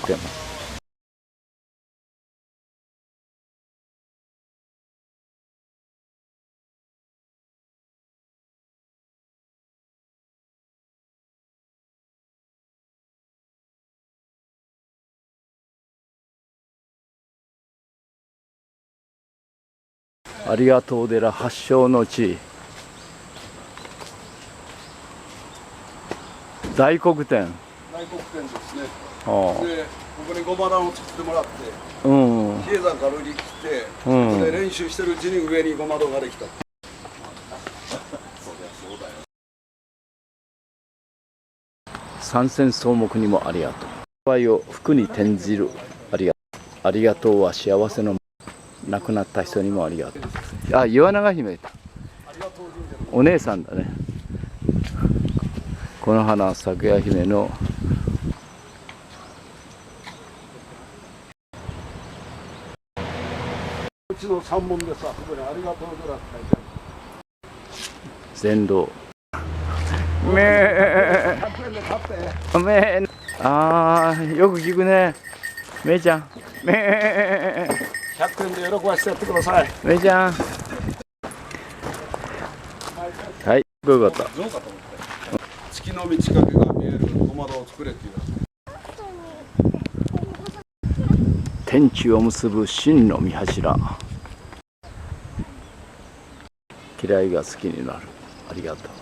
っています。ありがとう寺発祥の地、大黒天。大黒天ですね。で、ここにごま壇を作ってもらって、比叡山から降りてきて、ここで練習してるうちに上にごま堂ができた。そりゃそうだよ。三千草木にもありがとう。愛を福に転じるありがとうは幸せの亡くなった人にもありがとう。あ、岩永姫だ。お姉さんだね。この花咲夜姫のうちの山門でさ、ここにありがとう寺って書いてある。禅道。100円で買って。ああ、よく聞くね。めいちゃん。100円で喜ばしてやってください。めいちゃん。はい、よかった。象かと思って。月の満ち欠けが見える小窓を作れって言う。天地を結ぶ真の御柱。嫌いが好きになる。ありがとう。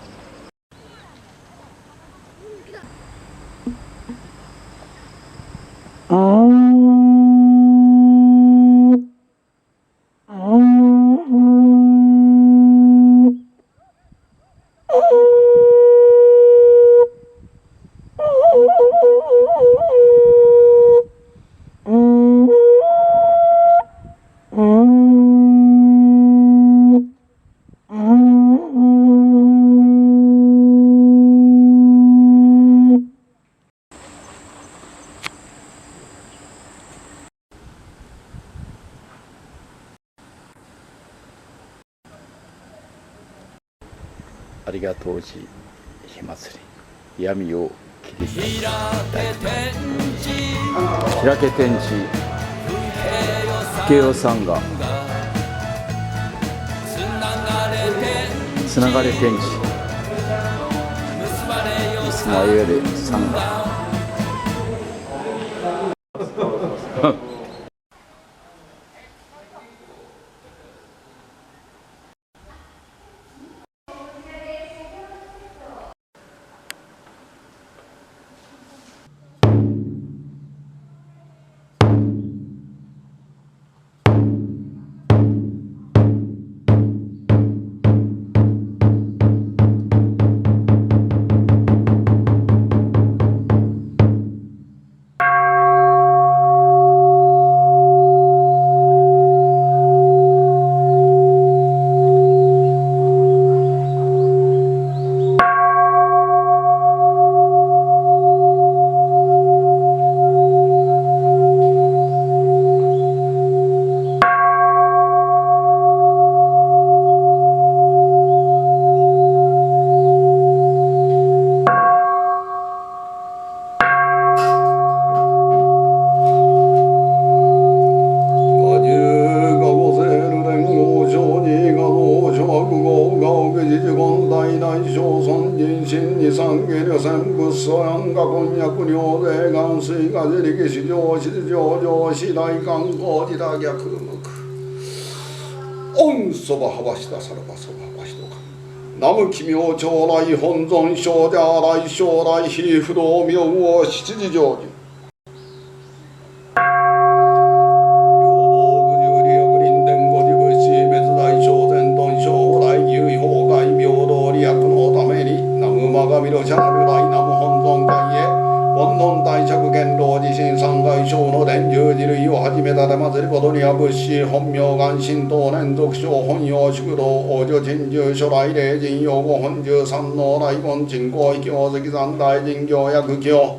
ありがとう寺火祭り、闇を切り裂く開け天地慶応さんがつながれ天地結ばれるさんがそばはばしたさらばそばはばしとか南無奇妙長来本尊正であ来将来非不動明王七時成就仏師本名願神道連続称本用宿道王女珍獣初来霊人用語本13の来言鎮光秘境石山大神行薬教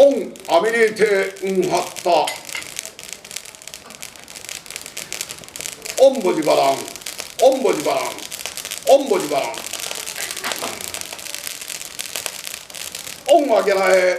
オンアミリテンハッタオンボジバランオンボジバランオンボジバランオンアゲナエ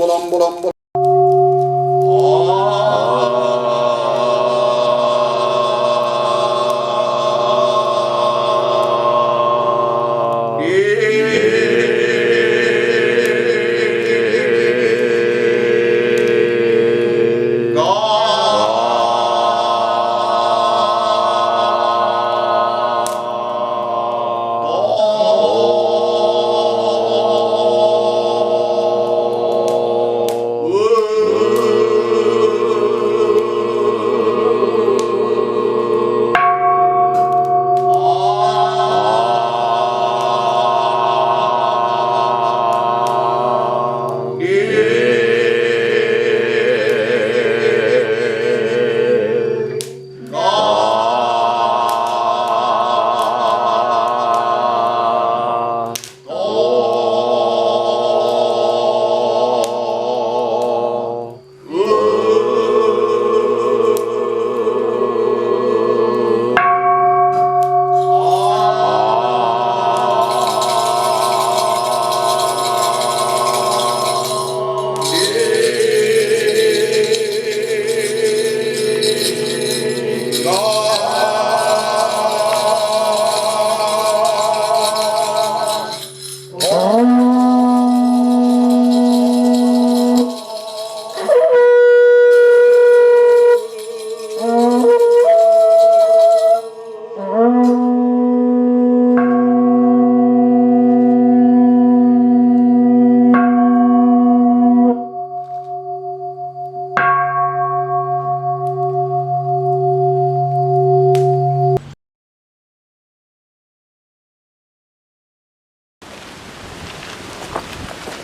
ボランボランボラン。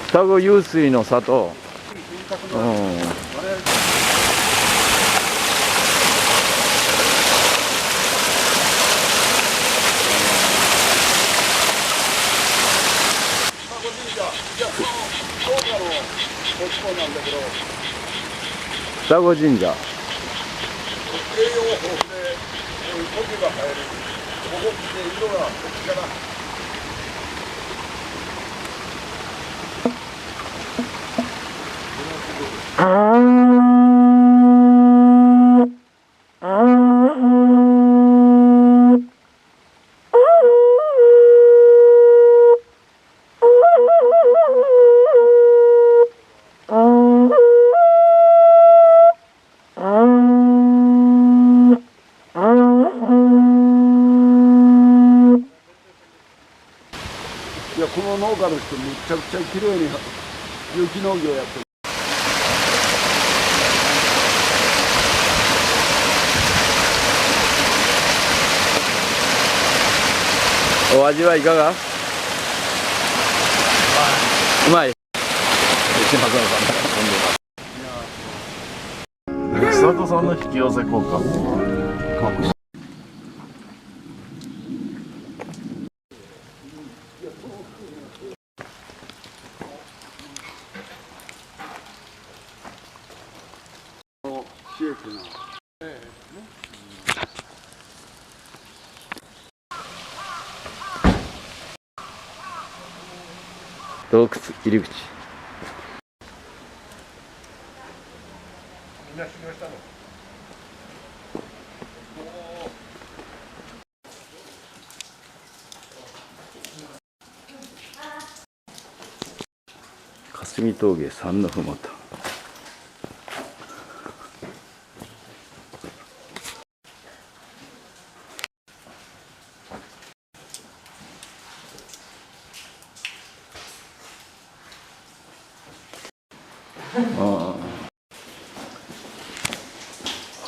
双子湧水の里、双子神社。栄養豊富で苔が生える。ここって色がこっちから。いや、この農家の人めちゃくちゃ綺麗に有機農業やってる。お味はいかが？うまい。千里さんの引き寄せ効果。洞窟入り口。みんな修行したの？霞峠山のふもと。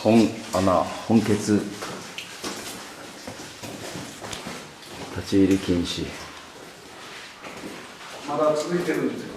本本決立ち入り禁止。まだ続いてるんですよ。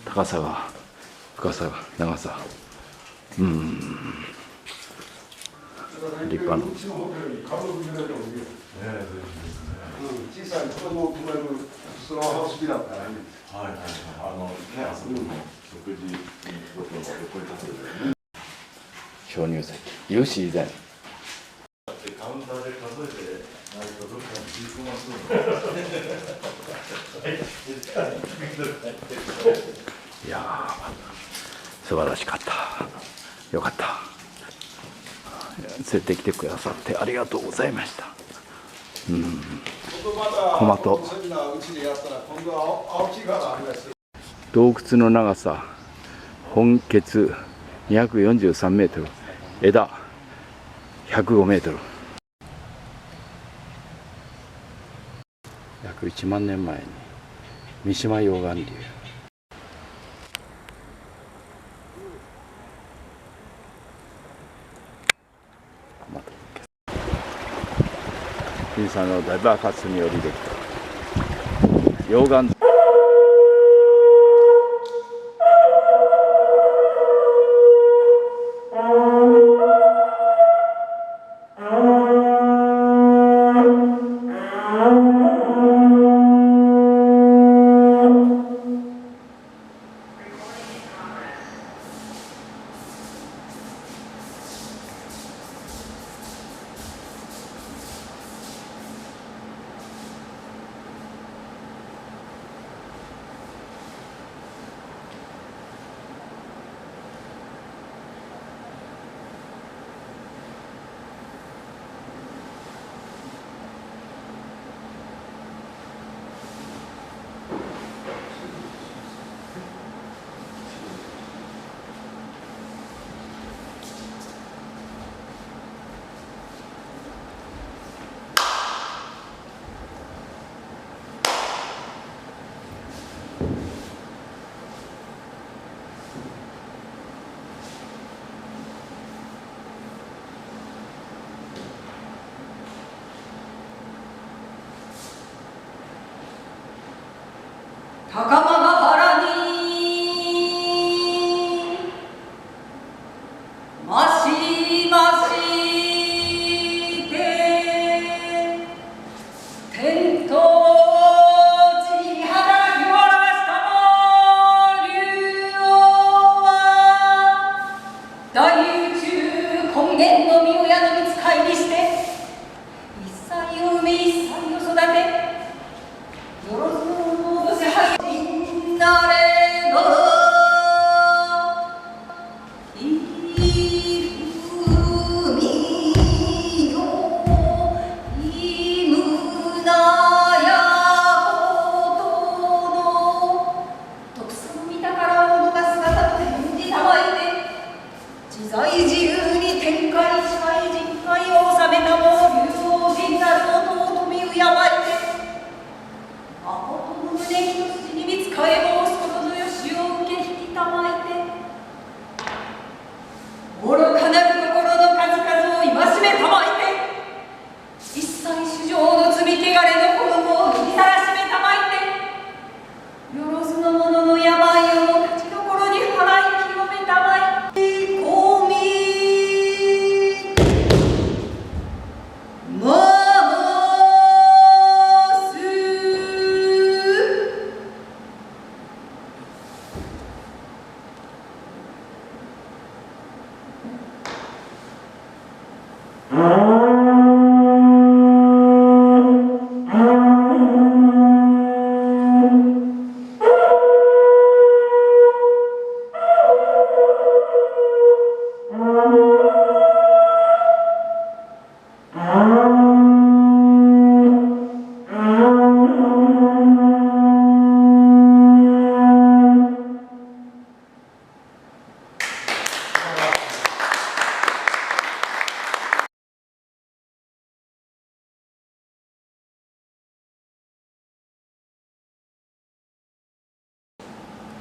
高さが深さが長さ、立派な。小さい子供を止めるスローハウスビラってないんです。はいはいはい。あそこの食事のところの横に立つんですね。鍾乳石、有史以前。カウンターで数えてないとどっかに吸い込まそういやー、素晴らしかった。よかった。連れてきてくださってありがとうございました。駒と洞窟の長さ、本穴243メートル、枝105メートル。約1万年前に三島溶岩流。富士山の大爆発によりできた溶岩。高間原にましまして天と地に働きを表したの竜王は大宇宙根源の御親の御使いにして一切を産み一切を育てよろずの動物支配なればいるみよいむなやことの徳さの御宝を動かす姿と返事たまえて自在自由に天界地界人界を治めたも竜王神なることを富敬えて誠の胸一筋に見つかえ申すこと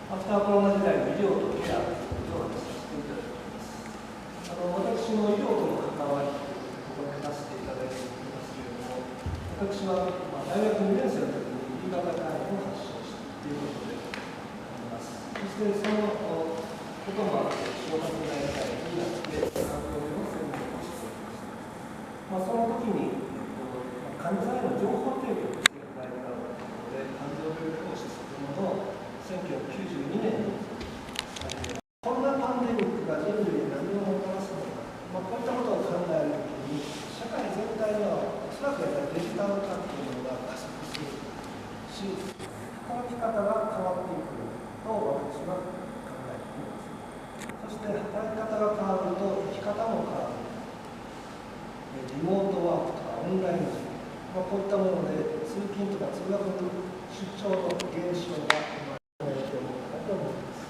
アフターコロナ時代の医療とケアということを話させていただいております。私の医療との関わりというここに書かせていただいていますけれども、私は大学2年生の時に B 型肝炎を発症したということであります。そしてそのこともあって消化器内科医になって環境の専門をしております。その時に患者さんへの情報提供として大事なので、肝臓病講師というものを1992年にコロナパンデミックが人類に何をもたらすのか、こういったことを考えるときに、社会全体にはおそらくやっぱりデジタル化というのが加速するし、働き方が変わっていくと私は考えています。そして働き方が変わると生き方も変わる。リモートワークとかオンライン授業、こういったもので通勤とか通学の出張の減少が生まれているかと思います。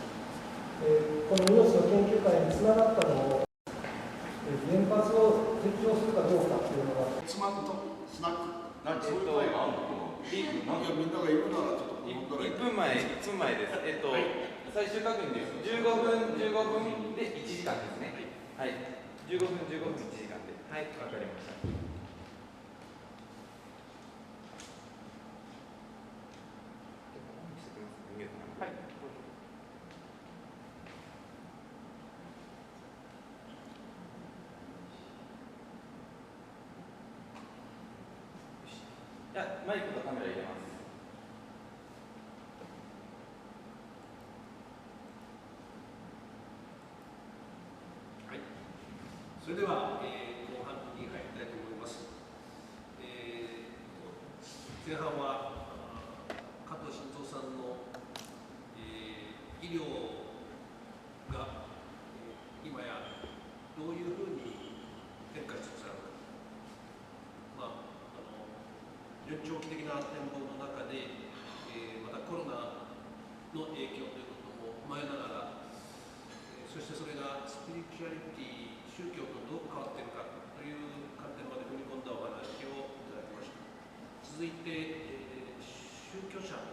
このいのちの研究会につながったのも、原発を適用するかどうかというのが。つまむとスナック、なんかそういう会があるの？なんかみんながいるならちょっと1分前です。最終確認です。15分で1時間ですね。はい。15分1時間で。はい、わかりました。はい。じゃあマイクとカメラ入れます。はい。それでは、後半に入りたいと思います。前半は加藤晋三さんの、医療が、今やどういうふうに変化しつつあるか。長期的な展望の中で、またコロナの影響ということも踏まえながら、そしてそれがスピリチュアリティ、宗教とどう変わっているかという観点まで踏み込んだお話をいただきました。続いて、宗教者と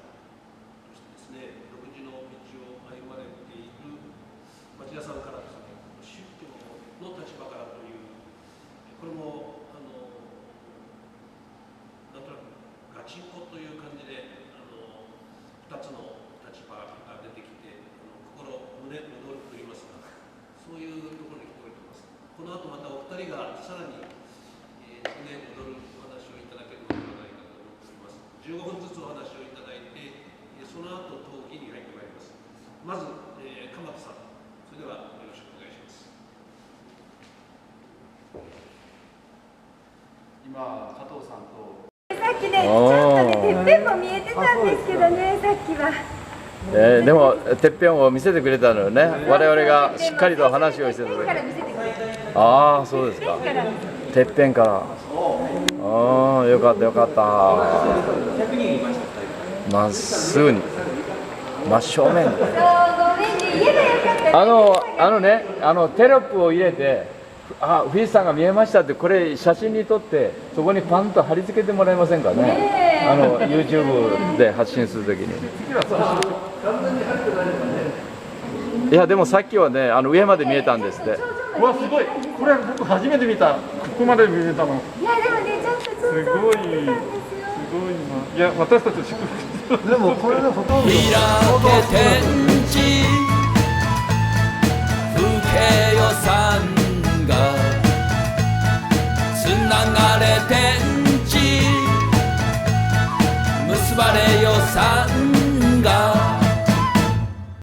してですね、独自の道を歩まれている町田さんからですね、宗教の立場からという、これもなんとなくガチンコという感じで2つの立場が出てきて胸躍るといいますか、そういうところに聞こえています。この後またお二人がさらに胸躍るお話をいただけるのではないかと思っております。15分ずつお話をいただいて、その後討議に入ってまいります。まず、鎌田さん、それではよろしくお願いします。今加藤さんとさっきね、ちょっとね、てっぺんも見えてたんですけどね、さっきは。でもてっぺんを見せてくれたのよね。我々がしっかりと話をしてた時。ああ、そうですか。てっぺんから。ああ、よかったよかった。まっすぐに、真正面。そう、ごめんね、言えばよかったね。テロップを入れて。富士山が見えましたって、これ写真に撮ってそこにパンと貼り付けてもらえませんかね。YouTube で発信するときに。いやでもさっきはね、上まで見えたんですって。うわ、すごい。これ僕初めて見た。ここまで見えたの。いやでもね、ちょっとすごい。すごいな。いや、私たち祝福。でもこれでほとんど開け天地不景予算がつながれて